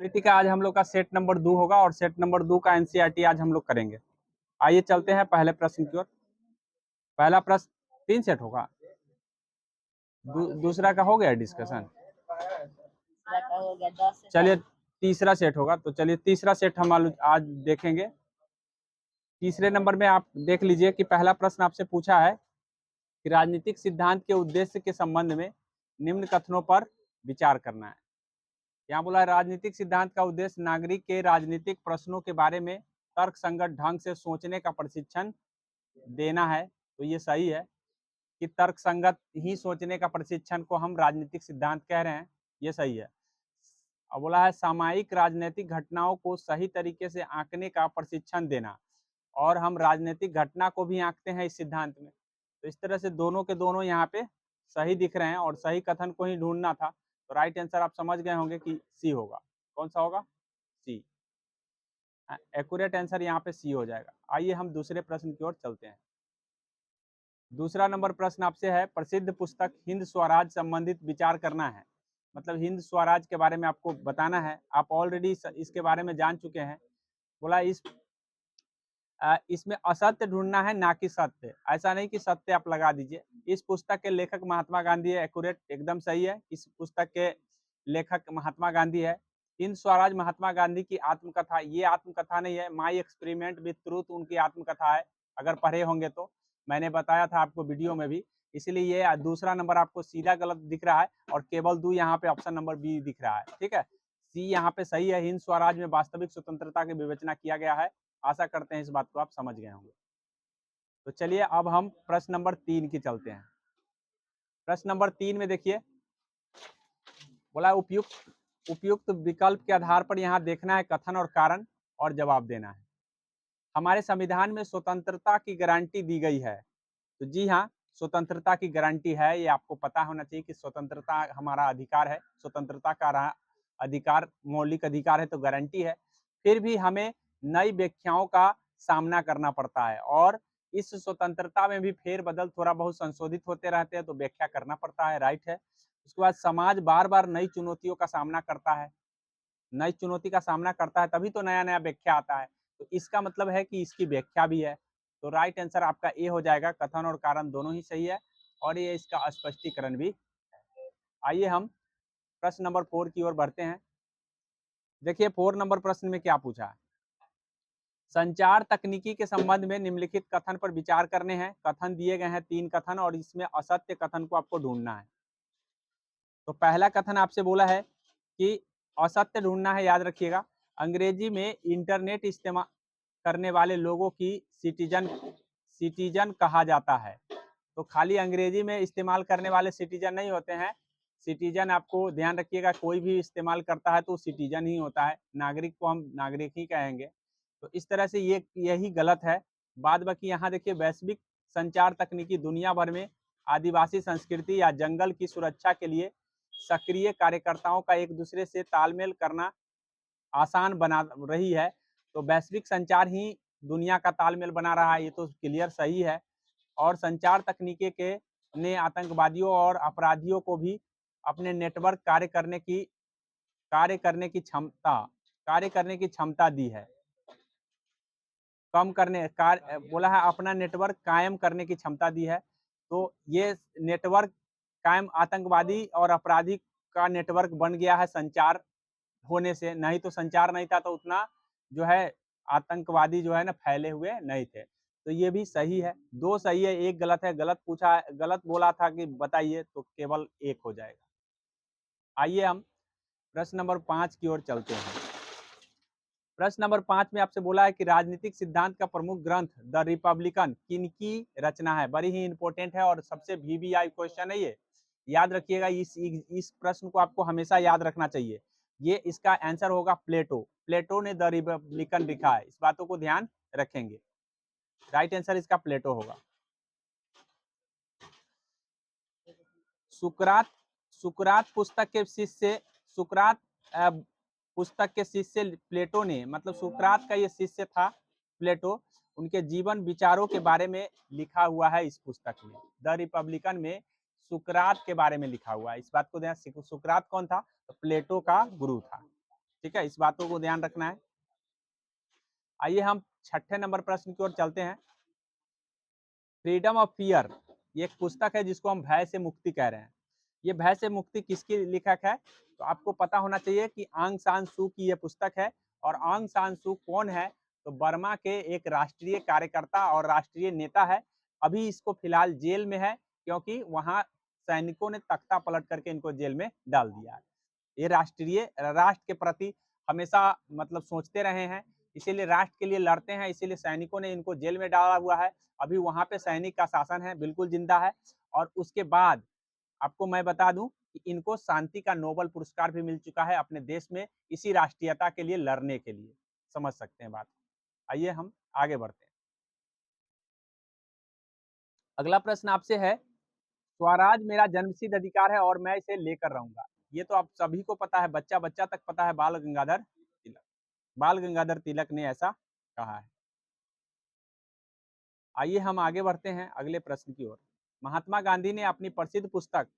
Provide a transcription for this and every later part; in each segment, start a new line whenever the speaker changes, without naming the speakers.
प्रीतिका, आज हम लोग का सेट नंबर 2 होगा और सेट नंबर 2 का एनसीईआरटी आज हम लोग करेंगे। आइए चलते हैं पहले प्रश्न की ओर। पहला प्रश्न 3 सेट होगा, दूसरा का हो गया डिस्कशन। चलिए तीसरा सेट होगा, तो चलिए तीसरा सेट हम आज देखेंगे। तीसरे नंबर में आप देख लीजिए कि पहला प्रश्न आपसे पूछा है कि राजनीतिक सिद्धांत के उद्देश्य के संबंध में निम्न कथनों पर विचार करना है। यहाँ बोला है राजनीतिक सिद्धांत का उद्देश्य नागरिक के राजनीतिक प्रश्नों के बारे में तर्क संगत ढंग से सोचने का प्रशिक्षण देना है। तो ये सही है कि तर्क संगत ही सोचने का प्रशिक्षण को हम राजनीतिक सिद्धांत कह रहे हैं, ये सही है। अब बोला है सामायिक राजनीतिक घटनाओं को सही तरीके से आंकने का प्रशिक्षण देना, और हम राजनीतिक घटना को भी आंकते हैं इस सिद्धांत में। तो इस तरह से दोनों के दोनों यहाँ पे सही दिख रहे हैं और सही कथन को ही ढूंढना था। तो राइट आंसर आप समझ गए होंगे कि सी होगा। कौन सा होगा? सी। एक्यूरेट आंसर यहाँ पे सी हो जाएगा। आइए हम दूसरे प्रश्न की ओर चलते हैं। दूसरा नंबर प्रश्न आपसे है, प्रसिद्ध पुस्तक हिंद स्वराज संबंधित विचार करना है। मतलब हिंद स्वराज के बारे में आपको बताना है। आप ऑलरेडी इसके बारे में जान चुके हैं। बोला इसमें असत्य ढूंढना है, ना कि सत्य। ऐसा नहीं कि सत्य आप लगा दीजिए। इस पुस्तक के लेखक महात्मा गांधी है, एक्यूरेट, एकदम सही है। इस पुस्तक के लेखक महात्मा गांधी है। हिंद स्वराज महात्मा गांधी की आत्मकथा, ये आत्मकथा नहीं है, माई एक्सपेरिमेंट विद ट्रूथ उनकी आत्मकथा है। अगर पढ़े होंगे तो मैंने बताया था आपको वीडियो में भी, इसलिए ये दूसरा नंबर आपको सीधा गलत दिख रहा है और केवल 2 यहाँ पे ऑप्शन नंबर बी दिख रहा है। ठीक है, सी यहाँ पे सही है। हिंद स्वराज में वास्तविक स्वतंत्रता की विवेचना किया गया है। आशा करते हैं इस बात को आप समझ गए होंगे। तो चलिए अब हम प्रश्न नंबर 3 की चलते हैं। प्रश्न नंबर 3 में देखिए, बोला उपयुक्त विकल्प के आधार पर यहाँ देखना है कथन और कारण और जवाब देना है। हमारे संविधान में स्वतंत्रता की गारंटी दी गई है। तो जी हाँ, स्वतंत्रता की गारंटी है। ये आपको पता होना चाहिए कि स्वतंत्रता हमारा अधिकार है। स्वतंत्रता का अधिकार मौलिक अधिकार है, तो गारंटी है। फिर भी हमें नई व्याख्याओं का सामना करना पड़ता है और इस स्वतंत्रता में भी फेरबदल थोड़ा बहुत संशोधित होते रहते हैं, तो व्याख्या करना पड़ता है। राइट है। उसके बाद समाज बार बार नई चुनौतियों का सामना करता है। नई चुनौती का सामना करता है तभी तो नया नया व्याख्या आता है। तो इसका मतलब है कि इसकी व्याख्या भी है। तो राइट आंसर आपका ए हो जाएगा। कथन और कारण दोनों ही सही है और ये इसका स्पष्टीकरण भी। आइए हम प्रश्न नंबर 4 की ओर बढ़ते हैं। देखिए 4 नंबर प्रश्न में क्या पूछा है। संचार तकनीकी के संबंध में निम्नलिखित कथन पर विचार करने हैं। कथन दिए गए हैं 3 कथन और इसमें असत्य कथन को आपको ढूंढना है। तो पहला कथन आपसे बोला है कि असत्य ढूंढना है, याद रखिएगा। अंग्रेजी में इंटरनेट इस्तेमाल करने वाले लोगों की सिटीजन कहा जाता है। तो खाली अंग्रेजी में इस्तेमाल करने वाले सिटीजन नहीं होते हैं। सिटीजन आपको ध्यान रखिएगा, कोई भी इस्तेमाल करता है तो सिटीजन ही होता है। नागरिक को हम नागरिक ही कहेंगे। तो इस तरह से यही गलत है। बाद बाकी यहाँ देखिए, वैश्विक संचार तकनीकी दुनिया भर में आदिवासी संस्कृति या जंगल की सुरक्षा के लिए सक्रिय कार्यकर्ताओं का एक दूसरे से तालमेल करना आसान बना रही है। तो वैश्विक संचार ही दुनिया का तालमेल बना रहा है, ये तो क्लियर सही है। और संचार तकनीकी के ने आतंकवादियों और अपराधियों को भी अपने नेटवर्क कार्य करने की क्षमता दी है। बोला है अपना नेटवर्क कायम करने की क्षमता दी है। तो ये नेटवर्क कायम आतंकवादी और अपराधी का नेटवर्क बन गया है संचार होने से। नहीं तो संचार नहीं था तो उतना जो है आतंकवादी जो है ना फैले हुए नहीं थे। तो ये भी सही है। 2 सही है, 1 गलत है। गलत बोला था कि बताइए, तो केवल 1 हो जाएगा। आइए हम प्रश्न नंबर 5 की ओर चलते हैं। प्रश्न नंबर 5 में आपसे बोला है कि राजनीतिक सिद्धांत का प्रमुख ग्रंथ द रिपब्लिकन किनकी रचना है। बड़ी ही इंपॉर्टेंट है और सबसे VVI क्वेश्चन है ये। याद रखिएगा, इस प्रश्न को आपको हमेशा याद रखना चाहिए। ये इसका आंसर होगा प्लेटो। प्लेटो ने द रिपब्लिकन लिखा है। इस बातों को ध्यान रखेंगे। राइट आंसर इसका प्लेटो होगा। सुकरात पुस्तक के शिष्य प्लेटो ने, मतलब सुकरात का ये शिष्य था प्लेटो, उनके जीवन विचारों के बारे में लिखा हुआ है इस पुस्तक में। द रिपब्लिकन में सुकरात के बारे में लिखा हुआ है। इस बात को ध्यान। सुकरात कौन था? तो प्लेटो का गुरु था। ठीक है, इस बातों को ध्यान रखना है। आइए हम 6ठे नंबर प्रश्न की ओर चलते हैं। फ्रीडम ऑफ फियर, ये एक पुस्तक है जिसको हम भय से मुक्ति कह रहे हैं। ये भय से मुक्ति किसकी लेखक है? तो आपको पता होना चाहिए कि आंग सान सू की ये पुस्तक है। और आंग सान सू कौन है? तो बर्मा के एक राष्ट्रीय कार्यकर्ता और राष्ट्रीय नेता है। अभी इसको फिलहाल जेल में है, क्योंकि वहां सैनिकों ने तख्ता पलट करके इनको जेल में डाल दिया है। ये राष्ट्र के प्रति हमेशा मतलब सोचते रहे हैं, इसीलिए राष्ट्र के लिए लड़ते हैं, इसीलिए सैनिकों ने इनको जेल में डाला हुआ है। अभी वहां पे सैनिक का शासन है, बिल्कुल जिंदा है। और उसके बाद आपको मैं बता दूं कि इनको शांति का नोबेल पुरस्कार भी मिल चुका है अपने देश में, इसी राष्ट्रीयता के लिए लड़ने के लिए। समझ सकते हैं बात। आइए हम आगे बढ़ते हैं। अगला प्रश्न आपसे है, स्वराज मेरा जन्मसिद्ध अधिकार है और मैं इसे लेकर रहूंगा। ये तो आप सभी को पता है, बच्चा बच्चा तक पता है, बाल गंगाधर तिलक। बाल गंगाधर तिलक ने ऐसा कहा है। आइए हम आगे बढ़ते हैं अगले प्रश्न की ओर। महात्मा गांधी ने अपनी प्रसिद्ध पुस्तक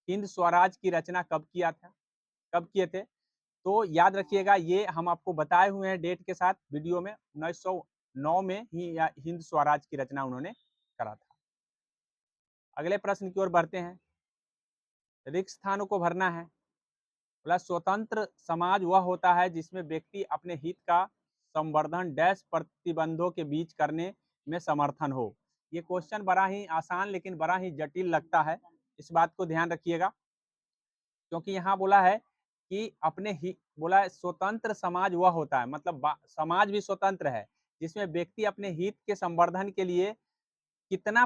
हिंद स्वराज की रचना कब किए थे? तो याद रखिएगा, ये हम आपको बताए हुए हैं डेट के साथ वीडियो में। 1909 में ही हिंद स्वराज की रचना उन्होंने करा था। अगले प्रश्न की ओर बढ़ते हैं। रिक्त स्थानों को भरना है। बोला, स्वतंत्र समाज वह होता है जिसमें व्यक्ति अपने हित का संवर्धन डैश प्रतिबंधों के बीच करने में समर्थन हो। ये क्वेश्चन बड़ा ही आसान लेकिन बड़ा ही जटिल लगता है, इस बात को ध्यान रखिएगा। क्योंकि यहाँ बोला है कि अपने ही बोला है स्वतंत्र समाज वह होता है, मतलब समाज भी स्वतंत्र है जिसमें व्यक्ति अपने हित के संवर्धन के लिए कितना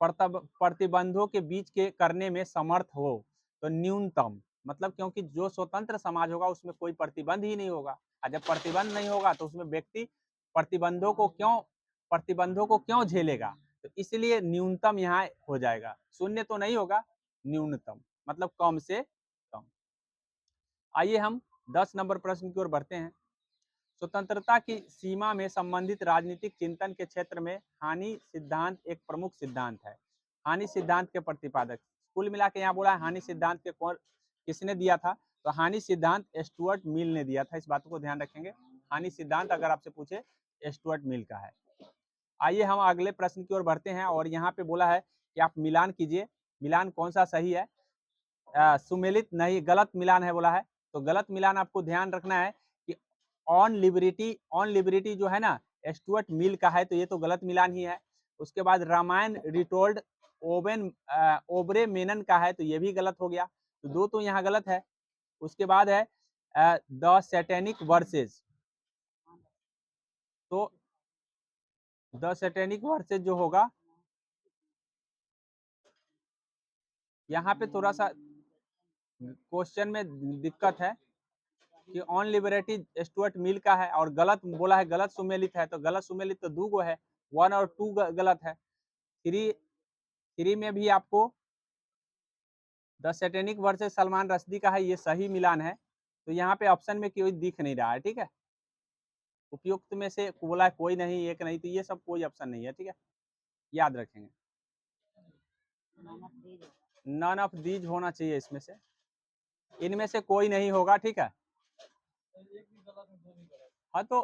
प्रतिबंधों के बीच के करने में समर्थ हो। तो न्यूनतम, मतलब क्योंकि जो स्वतंत्र समाज होगा उसमें कोई प्रतिबंध ही नहीं होगा, और जब प्रतिबंध नहीं होगा तो उसमें व्यक्ति प्रतिबंधों को क्यों झेलेगा। तो इसलिए न्यूनतम यहाँ हो जाएगा, शून्य तो नहीं होगा, न्यूनतम मतलब कम से कम। आइए हम 10 नंबर प्रश्न की ओर बढ़ते हैं। स्वतंत्रता की सीमा में संबंधित राजनीतिक चिंतन के क्षेत्र में हानि सिद्धांत एक प्रमुख सिद्धांत है। हानि सिद्धांत के प्रतिपादक, कुल मिला के यहाँ बोला है हानि सिद्धांत के कौन किसने दिया था? तो हानि सिद्धांत स्टुअर्ट मिल ने दिया था, इस बात को ध्यान रखेंगे। हानि सिद्धांत अगर आपसे पूछे स्टुअर्ट मिल का है। आइए हम अगले प्रश्न की ओर बढ़ते हैं, और यहाँ पे बोला है कि आप मिलान कीजिए, मिलान कौन सा सही है। सुमेलित नहीं, गलत मिलान है बोला है। तो गलत मिलान आपको ध्यान रखना है कि ऑन लिबर्टी जो है ना स्टुअर्ट मिल का है, तो ये तो गलत मिलान ही है। उसके बाद रामायण रिटोल्ड ओबरे मेनन का है, तो ये भी गलत हो गया, तो दो तो यहाँ गलत है। उसके बाद है द सैटेनिक वर्सेज, तो द सैटेनिक वर्सेज जो होगा, यहाँ पे थोड़ा सा क्वेश्चन में दिक्कत है कि ऑन लिबर्टी स्टुअर्ट मिल का है, और गलत बोला है, गलत सुमेलित है। तो गलत सुमेलित तो दो गो है, 1 और 2 गलत है। थ्री में भी आपको the satanic versus Salman Rushdie का है, ये सही मिलान है। तो यहाँ पे ऑप्शन में कोई दिख नहीं रहा है, ठीक है। उपयुक्त में से बोला कोई नहीं, एक नहीं, तो ये सब कोई ऑप्शन नहीं है, ठीक है, याद रखेंगे। नन ऑफ दीज होना चाहिए इसमें से, इनमें से कोई नहीं होगा, ठीक है। हाँ, तो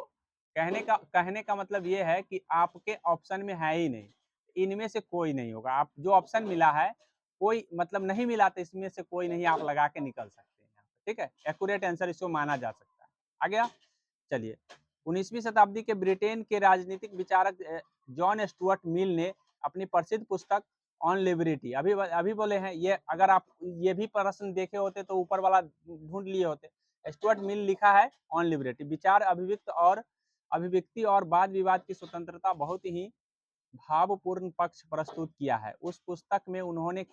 कहने का मतलब ये है कि आपके ऑप्शन में है ही नहीं, इनमें से कोई नहीं होगा। आप जो ऑप्शन मिला है कोई मतलब नहीं मिला, तो इसमें से कोई नहीं आप लगा के निकल सकते हैं, ठीक है। एक्यूरेट आंसर इसको माना जा सकता है। आ गया, चलिए। 19वीं शताब्दी के ब्रिटेन के राजनीतिक विचारक जॉन स्टुअर्ट मिल ने अपनी प्रसिद्ध पुस्तक ऑन लिबर्टी, अभी बोले हैं ये, अगर आप ये भी प्रश्न देखे होते तो ऊपर वाला ढूंढ लिए होते। स्टुअर्ट मिल लिखा है ऑन लिबर्टी, विचार अभिव्यक्ति और वाद विवाद की स्वतंत्रता बहुत ही भावपूर्ण पक्ष प्रस्तुत किया है। उस पुस्तक में उन्होंने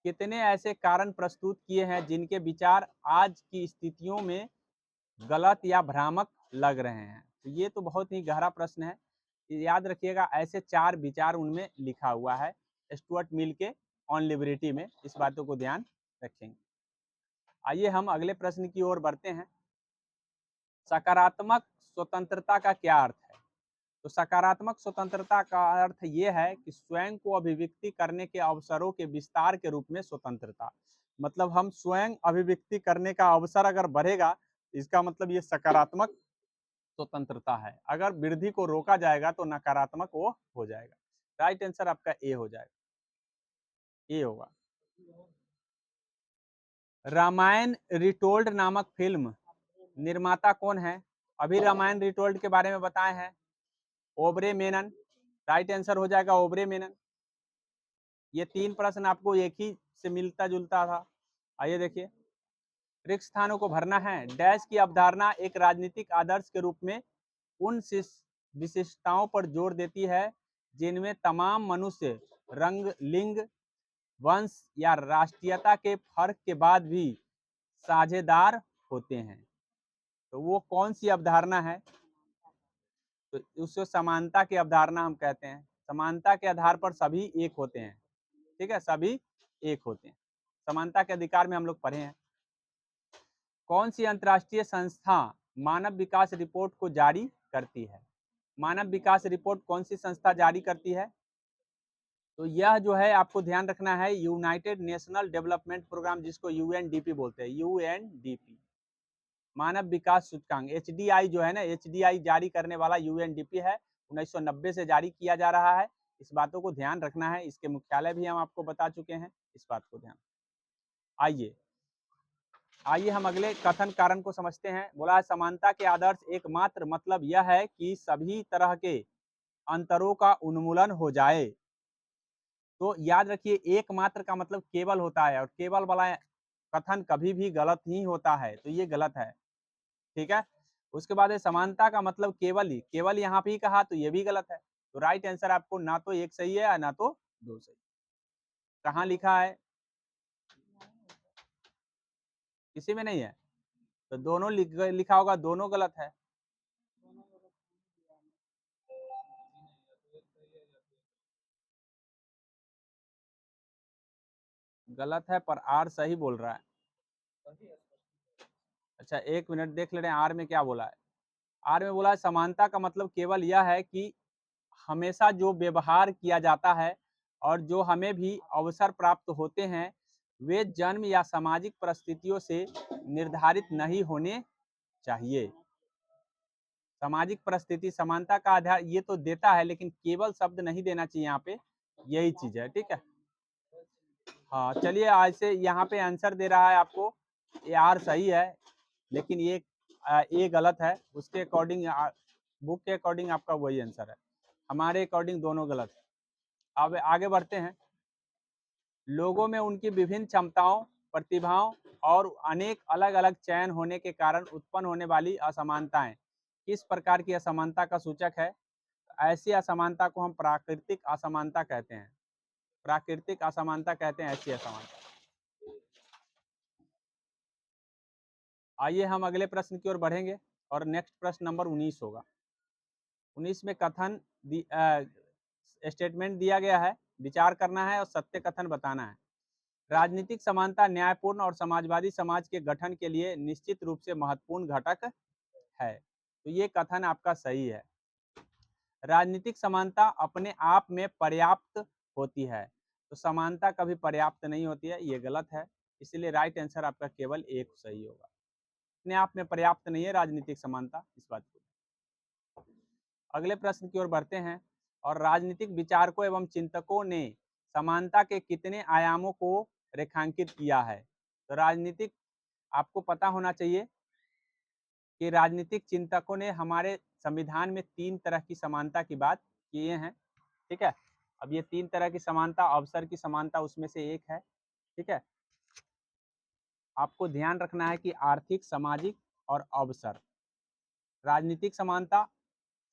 कितने ऐसे कारण प्रस्तुत किए हैं जिनके विचार आज की स्थितियों में गलत या भ्रामक लग रहे हैं। तो ये तो बहुत ही गहरा प्रश्न है, याद रखिएगा। ऐसे 4 विचार उनमें लिखा हुआ है स्टुअर्ट मिल के ऑन लिबर्टी में, इस बातों को ध्यान रखेंगे। आइए हम अगले प्रश्न की ओर बढ़ते हैं। सकारात्मक स्वतंत्रता का क्या अर्थ है? तो सकारात्मक स्वतंत्रता का अर्थ ये है कि स्वयं को अभिव्यक्ति करने के अवसरों के विस्तार के रूप में स्वतंत्रता। मतलब हम स्वयं अभिव्यक्ति करने का अवसर अगर बढ़ेगा, इसका मतलब ये सकारात्मक स्वतंत्रता है। अगर वृद्धि को रोका जाएगा तो नकारात्मक वो हो जाएगा। राइट आंसर आपका ए हो जाएगा, ए होगा। रामायण रिटोल्ड नामक फिल्म निर्माता कौन है? अभी रामायण रिटोल्ड के बारे में बताए हैं, ओबरे मेनन। राइट आंसर हो जाएगा ओबरे मेनन। ये 3 प्रश्न आपको एक ही से मिलता जुलता था। आइए देखिए, रिक्त स्थानों को भरना है। डैश की अवधारणा एक राजनीतिक आदर्श के रूप में उन विशिष्टताओं पर जोर देती है जिनमें तमाम मनुष्य रंग, लिंग, वंश या राष्ट्रीयता के फर्क के बाद भी साझेदार होते हैं। तो वो कौन सी अवधारणा है? तो उसको समानता की अवधारणा हम कहते हैं। समानता के आधार पर सभी एक होते हैं, ठीक है, सभी एक होते हैं। समानता के अधिकार में हम लोग पढ़े हैं। कौन सी अंतर्राष्ट्रीय संस्था मानव विकास रिपोर्ट को जारी करती है? मानव विकास रिपोर्ट कौन सी संस्था जारी करती है? तो यह जो है आपको ध्यान रखना है, यूनाइटेड नेशनल डेवलपमेंट प्रोग्राम, जिसको यूएनडीपी बोलते हैं, यूएनडीपी, मानव विकास सूचकांक। एचडीआई जो है ना, एचडीआई जारी करने वाला यूएनडीपी है, 1990 से जारी किया जा रहा है। इस बातों को ध्यान रखना है। इसके मुख्यालय भी हम आपको बता चुके हैं, इस बात को ध्यान। आइए आइए हम अगले कथन कारण को समझते हैं। बोला है समानता के आदर्श एकमात्र मतलब यह है कि सभी तरह के अंतरों का उन्मूलन हो जाए। तो याद रखिए, एकमात्र का मतलब केवल होता है, और केवल वाला कथन कभी भी गलत ही होता है, तो ये गलत है, ठीक है। उसके बाद समानता का मतलब केवल ही, केवल यहाँ पे ही कहा, तो ये भी गलत है। तो राइट आंसर आपको ना तो एक सही है ना तो दो सही। कहाँ लिखा है? किसी में नहीं है, तो दोनों लिखा होगा, दोनों गलत है। गलत है, पर आर सही बोल रहा है। अच्छा, एक मिनट देख ले रहे हैं आर में क्या बोला है। आर में बोला है समानता का मतलब केवल यह है कि हमेशा जो व्यवहार किया जाता है और जो हमें भी अवसर प्राप्त होते हैं, वे जन्म या सामाजिक परिस्थितियों से निर्धारित नहीं होने चाहिए। सामाजिक परिस्थिति समानता का आधार ये तो देता है, लेकिन केवल शब्द नहीं देना चाहिए यहाँ पे, यही चीज है, ठीक है। हाँ चलिए, आज से यहाँ पे आंसर दे रहा है आपको, ये आर सही है, लेकिन ये गलत है। उसके अकॉर्डिंग, बुक के अकॉर्डिंग आपका वही आंसर है, हमारे अकॉर्डिंग दोनों गलत है। अब आगे बढ़ते हैं। लोगों में उनकी विभिन्न क्षमताओं, प्रतिभाओं और अनेक अलग अलग चयन होने के कारण उत्पन्न होने वाली असमानताएं किस प्रकार की असमानता का सूचक है? ऐसी असमानता को हम प्राकृतिक असमानता कहते हैं। प्राकृतिक असमानता कहते हैं ऐसी असमानता। आइए हम अगले प्रश्न की ओर बढ़ेंगे, और नेक्स्ट प्रश्न नंबर 19 होगा। 19 में कथन स्टेटमेंट दिया गया है, विचार करना है और सत्य कथन बताना है। राजनीतिक समानता न्यायपूर्ण और समाजवादी समाज के गठन के लिए निश्चित रूप से महत्वपूर्ण घटक है। तो ये कथन आपका सही है। राजनीतिक समानता अपने आप में पर्याप्त होती है, तो समानता कभी पर्याप्त नहीं होती है, ये गलत है। इसलिए राइट आंसर आपका केवल एक सही होगा। अपने आप में पर्याप्त नहीं है राजनीतिक समानता, इस बात को। अगले प्रश्न की ओर बढ़ते हैं। और राजनीतिक विचारकों एवं चिंतकों ने समानता के कितने आयामों को रेखांकित किया है? तो राजनीतिक, आपको पता होना चाहिए कि राजनीतिक चिंतकों ने हमारे संविधान में 3 तरह की समानता की बात किए हैं, ठीक है। अब ये 3 तरह की समानता, अवसर की समानता उसमें से एक है, ठीक है। आपको ध्यान रखना है कि आर्थिक, सामाजिक और अवसर, राजनीतिक समानता,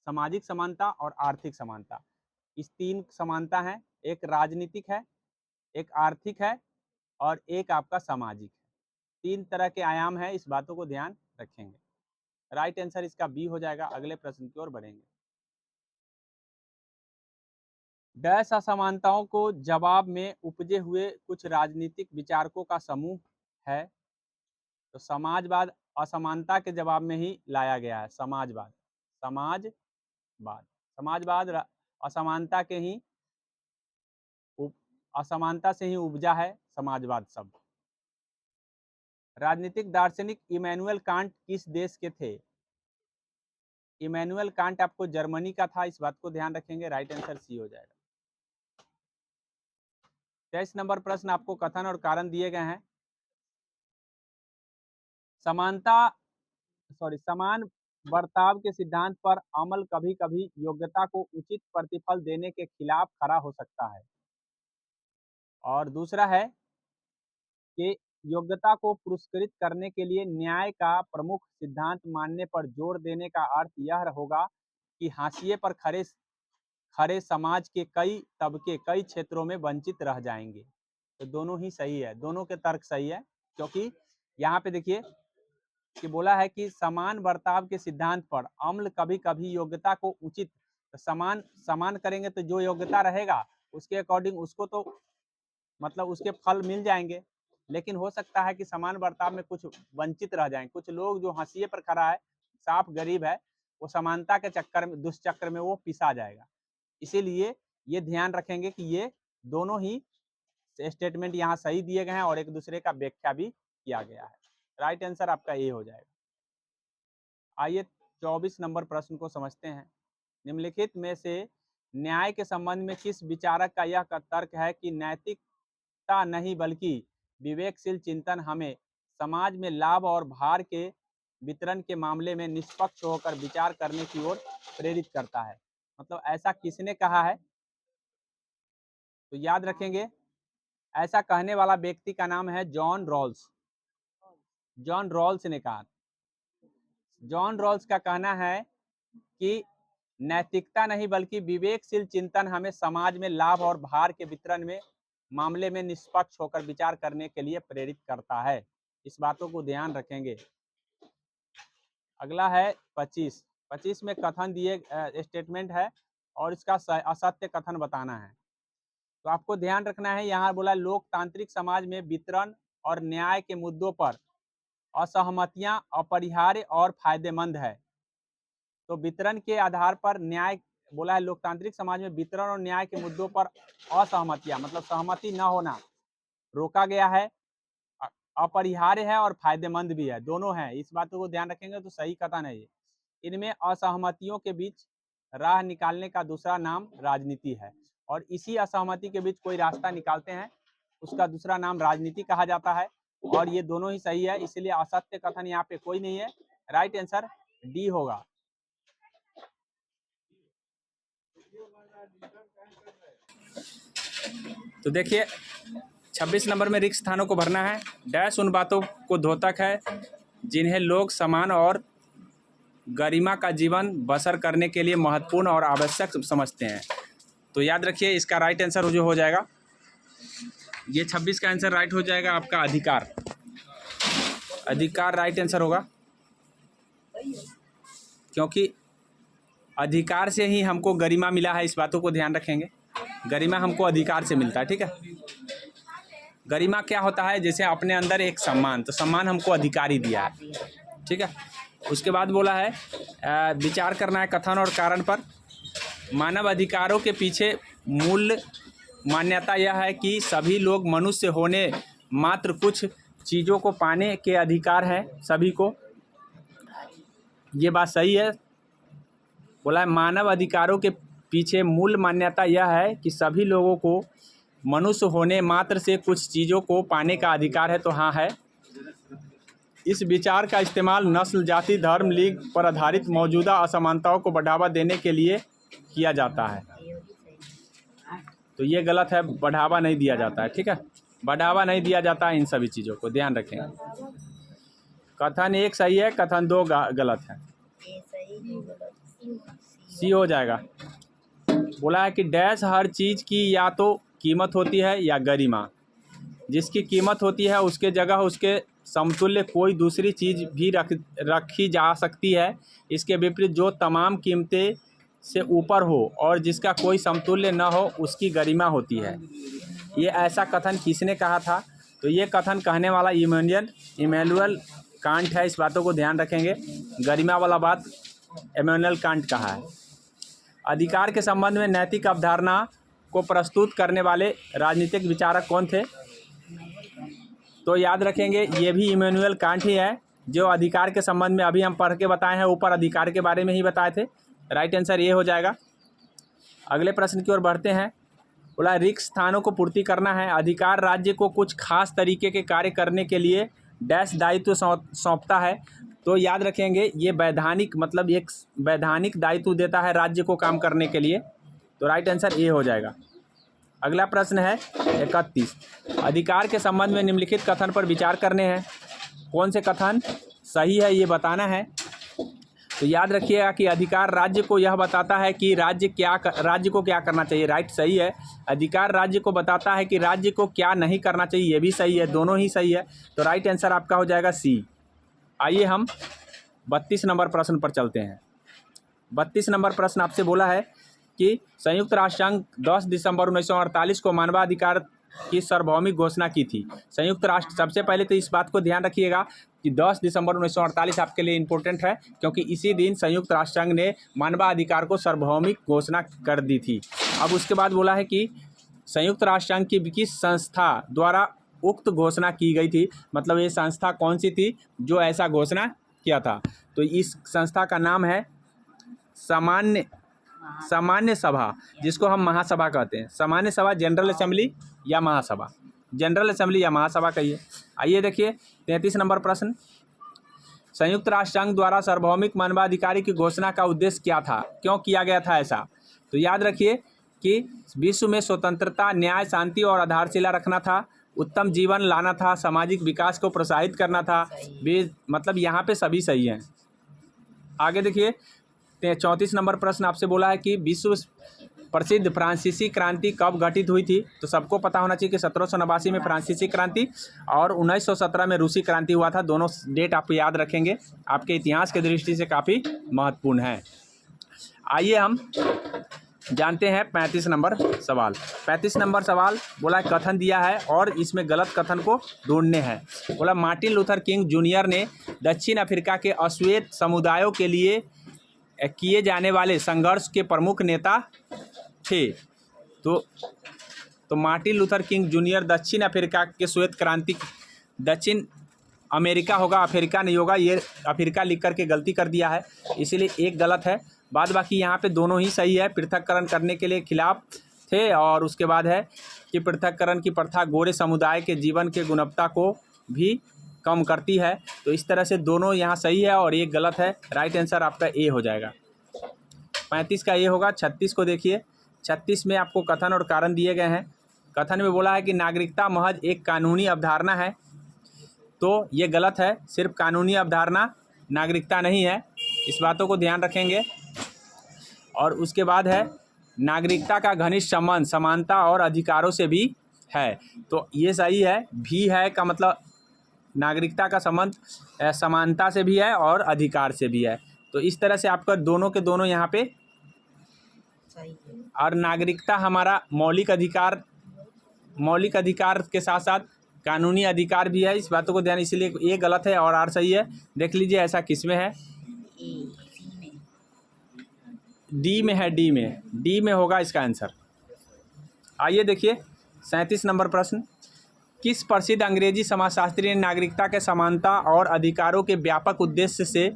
सामाजिक समानता और आर्थिक समानता, इस 3 समानता है। एक राजनीतिक है, एक आर्थिक है और एक आपका सामाजिक है। 3 तरह के आयाम है, इस बातों को ध्यान रखेंगे। राइट आंसर इसका बी हो जाएगा। अगले प्रश्न की ओर बढ़ेंगे। डैश असमानताओं को जवाब में उपजे हुए कुछ राजनीतिक विचारकों का समूह है। तो समाजवाद असमानता के जवाब में ही लाया गया है। समाजवाद, समाजवाद, समाजवाद असमानता के ही असमानता से ही उपजा है समाजवाद शब्द। राजनीतिक दार्शनिक इमैनुअल कांट किस देश के थे? इमैनुअल कांट आपको जर्मनी का था, इस बात को ध्यान रखेंगे। राइट आंसर सी हो जाएगा। 23 नंबर प्रश्न आपको कथन और कारण दिए गए हैं। समान बर्ताव के सिद्धांत पर अमल कभी कभी योग्यता को उचित प्रतिफल देने के खिलाफ खड़ा हो सकता है। और दूसरा है कि योग्यता को पुरस्कृत करने के लिए न्याय का प्रमुख सिद्धांत मानने पर जोर देने का अर्थ यह होगा कि हाशिए पर खड़े समाज के कई तबके कई क्षेत्रों में वंचित रह जाएंगे। तो दोनों ही सही है, दोनों के तर्क सही है, क्योंकि यहाँ पे देखिए कि बोला है कि समान बर्ताव के सिद्धांत पर अमल कभी कभी योग्यता को उचित, तो समान करेंगे तो जो योग्यता रहेगा उसके अकॉर्डिंग उसको तो मतलब उसके फल मिल जाएंगे, लेकिन हो सकता है कि समान बर्ताव में कुछ वंचित रह जाएं। कुछ लोग जो हाशिए पर खड़ा है, साफ गरीब है, वो समानता के चक्कर में दुष्चक्र में वो पिसा जाएगा। इसीलिए ये ध्यान रखेंगे कि ये दोनों ही स्टेटमेंट यहाँ सही दिए गए हैं और एक दूसरे का व्याख्या भी किया गया है। राइट आंसर आपका ये हो जाएगा। आइए 24 नंबर प्रश्न को समझते हैं। निम्नलिखित में से न्याय के संबंध में किस विचारक का यह तर्क है कि नैतिकता नहीं बल्कि विवेकशील चिंतन हमें समाज में लाभ और भार के वितरण के मामले में निष्पक्ष होकर विचार करने की ओर प्रेरित करता है? मतलब ऐसा किसने कहा है? तो याद रखेंगे, ऐसा कहने वाला व्यक्ति का नाम है जॉन रॉल्स। जॉन रॉल्स ने कहा। जॉन रॉल्स का कहना है कि नैतिकता नहीं बल्कि विवेकशील चिंतन हमें समाज में लाभ और भार के वितरण में मामले में निष्पक्ष होकर विचार करने के लिए प्रेरित करता है। इस बातों को ध्यान रखेंगे। अगला है 25 में कथन दिए स्टेटमेंट है और इसका असत्य कथन बताना है। तो आपको ध्यान रखना है, यहाँ बोला लोकतांत्रिक समाज में वितरण और न्याय के मुद्दों पर असहमतियां अपरिहार्य और फायदेमंद है। तो वितरण के आधार पर न्याय बोला है, लोकतांत्रिक समाज में वितरण और न्याय के मुद्दों पर असहमतियां मतलब सहमति न होना रोका गया है, अपरिहार्य है और फायदेमंद भी है, दोनों है। इस बातों को ध्यान रखेंगे तो सही कथन है ये। इनमें असहमतियों के बीच राह निकालने का दूसरा नाम राजनीति है और इसी असहमति के बीच कोई रास्ता निकालते हैं उसका दूसरा नाम राजनीति कहा जाता है। और ये दोनों ही सही है, इसलिए असत्य कथन यहाँ पे कोई नहीं है। राइट आंसर डी होगा। तो देखिए 26 नंबर में रिक्त स्थानों को भरना है। डैश उन बातों को द्योतक है जिन्हें लोग समान और गरिमा का जीवन बसर करने के लिए महत्वपूर्ण और आवश्यक समझते हैं। तो याद रखिए इसका राइट आंसर जो हो जाएगा, ये 26 का आंसर राइट हो जाएगा आपका अधिकार। अधिकार राइट आंसर होगा, क्योंकि अधिकार से ही हमको गरिमा मिला है। इस बातों को ध्यान रखेंगे, गरिमा हमको अधिकार से मिलता है। ठीक है, गरिमा क्या होता है? जैसे अपने अंदर एक सम्मान, तो सम्मान हमको अधिकार ही दिया है। ठीक है, उसके बाद बोला है विचार करना है कथन और कारण पर। मानव अधिकारों के पीछे मूल मान्यता यह है कि सभी लोग मनुष्य होने मात्र कुछ चीज़ों को पाने के अधिकार हैं सभी को। ये बात सही है। बोला है मानव अधिकारों के पीछे मूल मान्यता यह है कि सभी लोगों को मनुष्य होने मात्र से कुछ चीज़ों को पाने का अधिकार है। तो हाँ है। इस विचार का इस्तेमाल नस्ल, जाति, धर्म, लिंग पर आधारित मौजूदा असमानताओं को बढ़ावा देने के लिए किया जाता है। तो ये गलत है, बढ़ावा नहीं दिया जाता है। ठीक है, बढ़ावा नहीं दिया जाता है इन सभी चीज़ों को, ध्यान रखें। कथन 1 सही है, कथन 2 गलत है। सी हो जाएगा। बोला है कि डैश हर चीज़ की या तो कीमत होती है या गरिमा। जिसकी कीमत होती है उसके जगह उसके समतुल्य कोई दूसरी चीज़ भी रखी जा सकती है। इसके विपरीत जो तमाम कीमतें से ऊपर हो और जिसका कोई समतुल्य न हो उसकी गरिमा होती है। ये ऐसा कथन किसने कहा था? तो ये कथन कहने वाला इमैनुअल कांट है। इस बातों को ध्यान रखेंगे, गरिमा वाला बात इमैनुअल कांट कहा है। अधिकार के संबंध में नैतिक अवधारणा को प्रस्तुत करने वाले राजनीतिक विचारक कौन थे? तो याद रखेंगे ये भी इमैनुअल कांट ही है जो अधिकार के संबंध में अभी हम पढ़ के बताए हैं, ऊपर अधिकार के बारे में ही बताए थे। राइट आंसर ये हो जाएगा। अगले प्रश्न की ओर बढ़ते हैं। बोला रिक्त स्थानों को पूर्ति करना है। अधिकार राज्य को कुछ खास तरीके के कार्य करने के लिए डैश दायित्व सौंपता है। तो याद रखेंगे ये वैधानिक, मतलब एक वैधानिक दायित्व देता है राज्य को काम करने के लिए। तो राइट आंसर ये हो जाएगा। अगला प्रश्न है 31। अधिकार के संबंध में निम्नलिखित कथन पर विचार करने हैं। कौन से कथन सही है ये बताना है। तो याद रखिएगा कि अधिकार राज्य को यह बताता है कि राज्य को क्या करना चाहिए। राइट, सही है। अधिकार राज्य को बताता है कि राज्य को क्या नहीं करना चाहिए, ये भी सही है, दोनों ही सही है। तो राइट आंसर आपका हो जाएगा सी। आइए हम 32 नंबर प्रश्न पर चलते हैं। 32 नंबर प्रश्न आपसे बोला है कि संयुक्त राष्ट्र संघ 10 दिसंबर 1948 को मानवाधिकार की सार्वभौमिक घोषणा की थी। संयुक्त राष्ट्र, सबसे पहले तो इस बात को ध्यान रखिएगा कि 10 दिसंबर 1948 आपके लिए इम्पोर्टेंट है, क्योंकि इसी दिन संयुक्त राष्ट्र संघ ने मानवाधिकार को सार्वभौमिक घोषणा कर दी थी। अब उसके बाद बोला है कि संयुक्त राष्ट्र संघ की किस संस्था द्वारा उक्त घोषणा की गई थी, मतलब ये संस्था कौन सी थी जो ऐसा घोषणा किया था। तो इस संस्था का नाम है सामान्य सभा, जिसको हम महासभा कहते हैं। सामान्य सभा, जनरल असेंबली या महासभा, जनरल असेंबली या महासभा कहिए। आइए देखिए 33 नंबर प्रश्न। संयुक्त राष्ट्र संघ द्वारा सार्वभौमिक मानवाधिकार की घोषणा का उद्देश्य क्या था, क्यों किया गया था ऐसा। तो याद रखिए कि विश्व में स्वतंत्रता, न्याय, शांति और आधारशिला रखना था, उत्तम जीवन लाना था, सामाजिक विकास को प्रोत्साहित करना था। मतलब यहाँ पे सभी सही हैं। आगे देखिए 34 नंबर प्रश्न आपसे बोला है कि विश्व प्रसिद्ध फ्रांसीसी क्रांति कब घटित हुई थी। तो सबको पता होना चाहिए कि 1789 में फ्रांसीसी क्रांति और 1917 में रूसी क्रांति हुआ था। दोनों डेट आप याद रखेंगे, आपके इतिहास की दृष्टि से काफ़ी महत्वपूर्ण है। आइए हम जानते हैं 35 नंबर सवाल। 35 नंबर सवाल बोला कथन दिया है और इसमें गलत कथन को ढूंढने हैं। बोला मार्टिन लूथर किंग जूनियर ने दक्षिण अफ्रीका के अश्वेत समुदायों के लिए किए जाने वाले संघर्ष के प्रमुख नेता थे। तो मार्टिन लूथर किंग जूनियर दक्षिण अफ्रीका के श्वेत क्रांति, दक्षिण अमेरिका होगा, अफ्रीका नहीं होगा, ये अफ्रीका लिख करके गलती कर दिया है, इसीलिए एक गलत है। बाद बाकी यहाँ पे दोनों ही सही है। पृथककरण करने के लिए खिलाफ थे और उसके बाद है कि पृथककरण की प्रथा गोरे समुदाय के जीवन के गुणवत्ता को भी कम करती है। तो इस तरह से दोनों यहाँ सही है और एक गलत है। राइट आंसर आपका ए हो जाएगा। 35 का ए होगा। 36 को देखिए। 36 में आपको कथन और कारण दिए गए हैं। कथन में बोला है कि नागरिकता महज एक कानूनी अवधारणा है। तो ये गलत है, सिर्फ कानूनी अवधारणा नागरिकता नहीं है, इस बातों को ध्यान रखेंगे। और उसके बाद है नागरिकता का घनिष्ठ संबंध समानता और अधिकारों से भी है। तो ये सही है। भी है का मतलब नागरिकता का संबंध समानता से भी है और अधिकार से भी है। तो इस तरह से आपका दोनों के दोनों यहाँ पे सही है। और नागरिकता हमारा मौलिक अधिकार के साथ साथ कानूनी अधिकार भी है, इस बातों को ध्यान, इसलिए ये गलत है और आर सही है। देख लीजिए ऐसा किस में है, डी में है। डी में होगा इसका आंसर। आइए देखिए 37 नंबर प्रश्न। किस प्रसिद्ध अंग्रेजी समाजशास्त्री ने नागरिकता के समानता और अधिकारों के व्यापक उद्देश्य से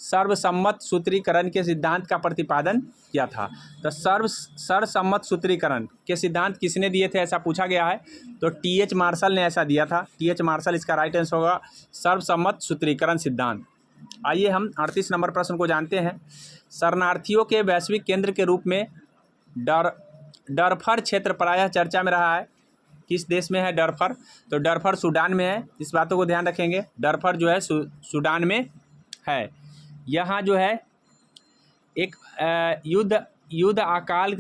सर्वसम्मत सूत्रीकरण के सिद्धांत का प्रतिपादन किया था। तो सर्वसम्मत सूत्रीकरण के सिद्धांत किसने दिए थे ऐसा पूछा गया है। तो टी.एच. मार्शल ने ऐसा दिया था। टी.एच. मार्शल इसका राइट आंसर होगा, सर्वसम्मत सूत्रीकरण सिद्धांत। आइए हम 38 नंबर प्रश्न को जानते हैं। शरणार्थियों के वैश्विक केंद्र के रूप में डरफर क्षेत्र प्रायः चर्चा में रहा है। किस देश में है डरफर? तो डरफर सूडान में है, इस बातों को ध्यान रखेंगे। डरफर जो है सूडान में है। यहाँ जो है एक युद्ध अकाल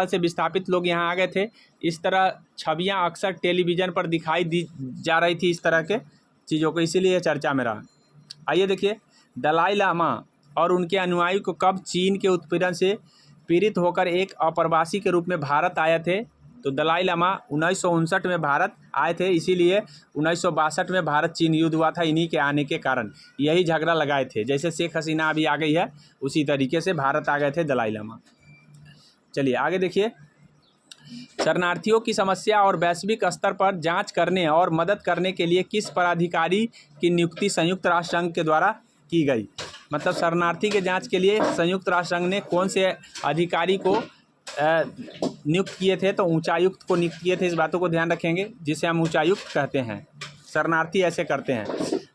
से विस्थापित लोग यहाँ आ गए थे। इस तरह छवियाँ अक्सर टेलीविज़न पर दिखाई दी जा रही थी इस तरह के चीज़ों को, इसीलिए चर्चा में रहा। आइए देखिए दलाई लामा और उनके अनुयायी को कब चीन के उत्पीड़न से पीड़ित होकर एक अप्रवासी के रूप में भारत आए थे। तो दलाई लामा 1959 में भारत आए थे, इसीलिए 1962 में भारत चीन युद्ध हुआ था। इन्हीं के आने के कारण यही झगड़ा लगाए थे। जैसे शेख हसीना अभी आ गई है, उसी तरीके से भारत आ गए थे दलाई लामा। चलिए आगे देखिए शरणार्थियों की समस्या और वैश्विक स्तर पर जांच करने और मदद करने के लिए किस पदाधिकारी की नियुक्ति संयुक्त राष्ट्र संघ के द्वारा की गई। मतलब शरणार्थी के जांच के लिए संयुक्त राष्ट्र संघ ने कौन से अधिकारी को नियुक्त किए थे, तो ऊंचायुक्त को नियुक्त किए थे। इस बातों को ध्यान रखेंगे, जिसे हम ऊंचायुक्त कहते हैं। शरणार्थी ऐसे करते हैं।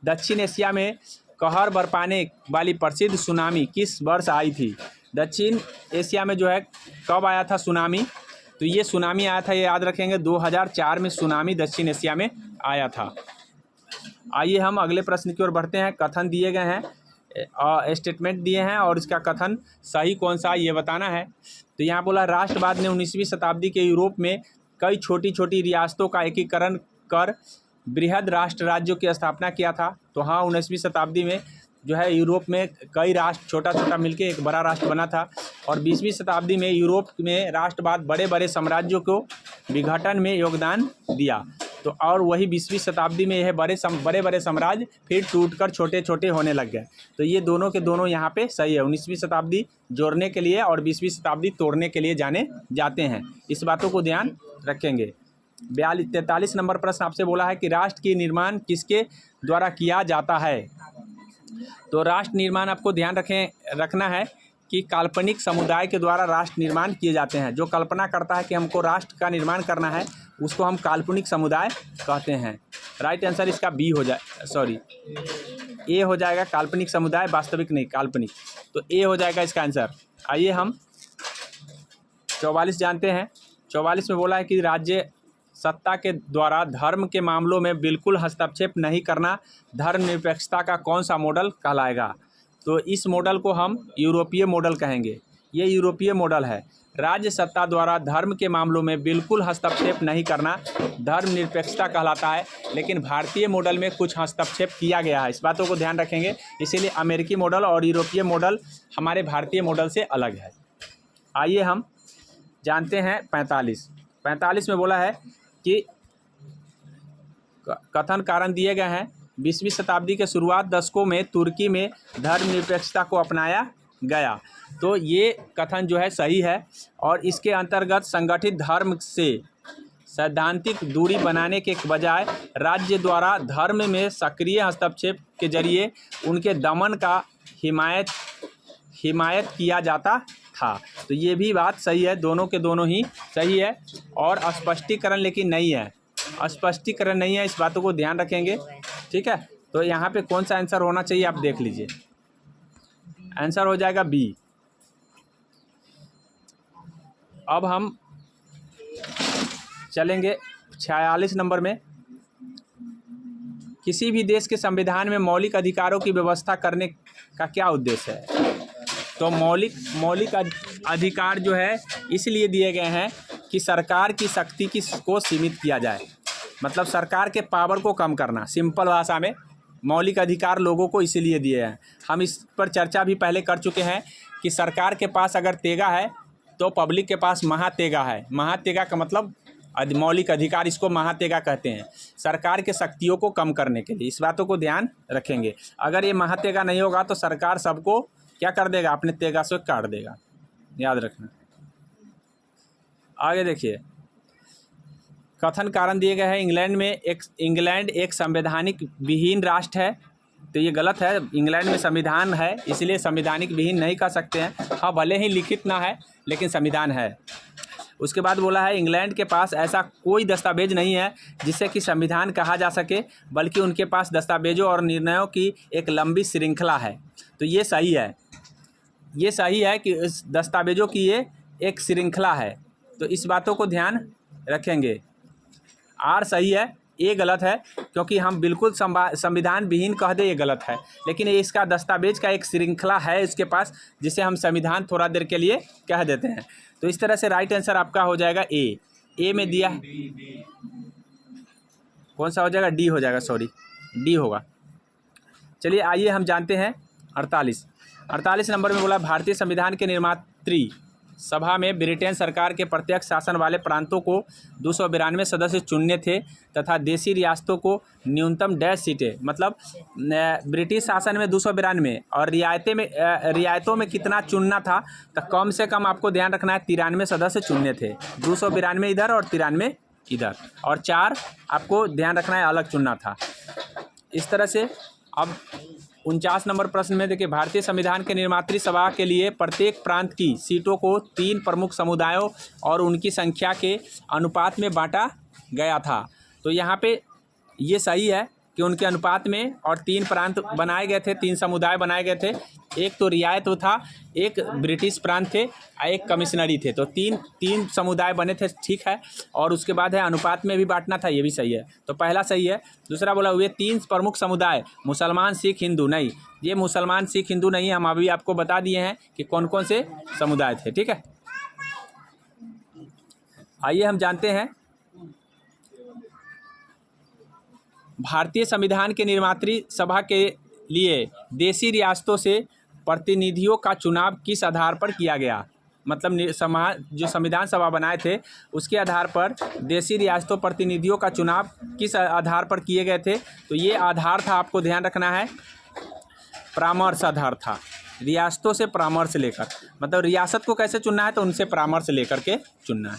दक्षिण एशिया में कहर बरपाने वाली प्रसिद्ध सुनामी किस वर्ष आई थी। दक्षिण एशिया में जो है कब आया था सुनामी, तो ये सुनामी आया था, ये याद रखेंगे, 2004 में सुनामी दक्षिण एशिया में आया था। आइए हम अगले प्रश्न की ओर बढ़ते हैं। कथन दिए गए हैं, स्टेटमेंट दिए हैं और इसका कथन सही कौन सा ये बताना है। तो यहाँ बोला राष्ट्रवाद ने 19वीं शताब्दी के यूरोप में कई छोटी छोटी रियासतों का एकीकरण कर बृहद राष्ट्र राज्यों की स्थापना किया था। तो हाँ, 19वीं शताब्दी में जो है यूरोप में कई राष्ट्र छोटा छोटा मिलकर एक बड़ा राष्ट्र बना था। और 20वीं शताब्दी में यूरोप में राष्ट्रवाद बड़े बड़े साम्राज्यों को विघटन में योगदान दिया। तो और वही 20वीं शताब्दी में यह बड़े बड़े साम्राज्य फिर टूटकर छोटे छोटे होने लग गए। तो ये दोनों के दोनों यहाँ पे सही है। 19वीं शताब्दी जोड़ने के लिए और 20वीं शताब्दी तोड़ने के लिए जाने जाते हैं। इस बातों को ध्यान रखेंगे। 43 नंबर प्रश्न आपसे बोला है कि राष्ट्र की निर्माण किसके द्वारा किया जाता है। तो राष्ट्र निर्माण आपको ध्यान रखना है कि काल्पनिक समुदाय के द्वारा राष्ट्र निर्माण किए जाते हैं। जो कल्पना करता है कि हमको राष्ट्र का निर्माण करना है, उसको हम काल्पनिक समुदाय कहते हैं। राइट आंसर इसका बी हो जाए, ए हो जाएगा। काल्पनिक समुदाय, वास्तविक नहीं, काल्पनिक। तो ए हो जाएगा इसका आंसर। आइए हम 44 जानते हैं। 44 में बोला है कि राज्य सत्ता के द्वारा धर्म के मामलों में बिल्कुल हस्तक्षेप नहीं करना धर्मनिरपेक्षता का कौन सा मॉडल कहलाएगा। तो इस मॉडल को हम यूरोपीय मॉडल कहेंगे। ये यूरोपीय मॉडल है। राज्य सत्ता द्वारा धर्म के मामलों में बिल्कुल हस्तक्षेप नहीं करना धर्मनिरपेक्षता कहलाता है। लेकिन भारतीय मॉडल में कुछ हस्तक्षेप किया गया है, इस बातों को ध्यान रखेंगे। इसीलिए अमेरिकी मॉडल और यूरोपीय मॉडल हमारे भारतीय मॉडल से अलग है। आइए हम जानते हैं 45 में बोला है कि कथन कारण दिए गए हैं। 20वीं शताब्दी के शुरुआत दशकों में तुर्की में धर्मनिरपेक्षता को अपनाया गया। तो ये कथन जो है सही है और इसके अंतर्गत संगठित धर्म से सैद्धांतिक दूरी बनाने के बजाय राज्य द्वारा धर्म में सक्रिय हस्तक्षेप के जरिए उनके दमन का हिमायत किया जाता था। तो ये भी बात सही है, दोनों के दोनों ही सही है। और स्पष्टीकरण लेकिन नहीं है, स्पष्टीकरण नहीं है, इस बातों को ध्यान रखेंगे। ठीक है, तो यहाँ पे कौन सा आंसर होना चाहिए आप देख लीजिए। आंसर हो जाएगा बी। अब हम चलेंगे 46 नंबर में। किसी भी देश के संविधान में मौलिक अधिकारों की व्यवस्था करने का क्या उद्देश्य है। तो मौलिक अधिकार जो है इसलिए दिए गए हैं कि सरकार की शक्ति को सीमित किया जाए। मतलब सरकार के पावर को कम करना। सिंपल भाषा में मौलिक अधिकार लोगों को इसीलिए दिए हैं। हम इस पर चर्चा भी पहले कर चुके हैं कि सरकार के पास अगर तेगा है तो पब्लिक के पास महातेगा है। महातेगा का मतलब मौलिक अधिकार, इसको महातेगा कहते हैं, सरकार के शक्तियों को कम करने के लिए। इस बातों को ध्यान रखेंगे। अगर ये महातेगा नहीं होगा तो सरकार सबको क्या कर देगा, अपने तेगा से काट देगा, याद रखना। आगे देखिए, कथन कारण दिए गए हैं। इंग्लैंड एक संवैधानिक विहीन राष्ट्र है। तो ये गलत है। इंग्लैंड में संविधान है, इसलिए संवैधानिक विहीन नहीं कह सकते हैं। हाँ, भले ही लिखित ना है लेकिन संविधान है। उसके बाद बोला है इंग्लैंड के पास ऐसा कोई दस्तावेज नहीं है जिसे कि संविधान कहा जा सके, बल्कि उनके पास दस्तावेजों और निर्णयों की एक लंबी श्रृंखला है। तो ये सही है, ये सही है कि इस दस्तावेजों की ये एक श्रृंखला है। तो इस बातों को ध्यान रखेंगे। आर सही है, ए गलत है, क्योंकि हम बिल्कुल संविधान विहीन कह दे ये गलत है। लेकिन ये इसका दस्तावेज का एक श्रृंखला है इसके पास, जिसे हम संविधान थोड़ा देर के लिए कह देते हैं। तो इस तरह से राइट आंसर आपका हो जाएगा ए में दिया है। कौन सा हो जाएगा, डी हो जाएगा, सॉरी डी होगा। चलिए आइए हम जानते हैं 48 नंबर में बोला भारतीय संविधान के निर्मात्री सभा में ब्रिटेन सरकार के प्रत्यक्ष शासन वाले प्रांतों को 292 सदस्य चुनने थे तथा देशी रियासतों को न्यूनतम डैश सीटें, मतलब ब्रिटिश शासन में 292 और रियायतों में कितना चुनना था, तो कम से कम आपको ध्यान रखना है 93 सदस्य चुनने थे। 292 इधर और 93 इधर, और 4 आपको ध्यान रखना है अलग चुनना था। इस तरह से अब 49 नंबर प्रश्न में देखिए, भारतीय संविधान के निर्मात्री सभा के लिए प्रत्येक प्रांत की सीटों को 3 प्रमुख समुदायों और उनकी संख्या के अनुपात में बांटा गया था। तो यहाँ पे ये सही है कि उनके अनुपात में और 3 प्रांत बनाए गए थे, 3 समुदाय बनाए गए थे। एक तो रियायत था, एक ब्रिटिश प्रांत थे, एक कमिश्नरी थे। तो तीन समुदाय बने थे, ठीक है। और उसके बाद है अनुपात में भी बांटना था, ये भी सही है। तो पहला सही है। दूसरा बोला हुए 3 प्रमुख समुदाय मुसलमान, सिख, हिंदू, नहीं, ये मुसलमान, सिख, हिंदू नहीं है। हम अभी आपको बता दिए हैं कि कौन कौन से समुदाय थे, ठीक है। आइए हम जानते हैं भारतीय संविधान के निर्मात्री सभा के लिए देशी रियासतों से प्रतिनिधियों का चुनाव किस आधार पर किया गया। मतलब जो संविधान सभा बनाए थे उसके आधार पर देशी रियासतों प्रतिनिधियों का चुनाव किस आधार पर किए गए थे। तो ये आधार था, आपको ध्यान रखना है, परामर्श आधार था। रियासतों से परामर्श लेकर, मतलब रियासत को कैसे चुनना है तो उनसे परामर्श लेकर के चुनना है।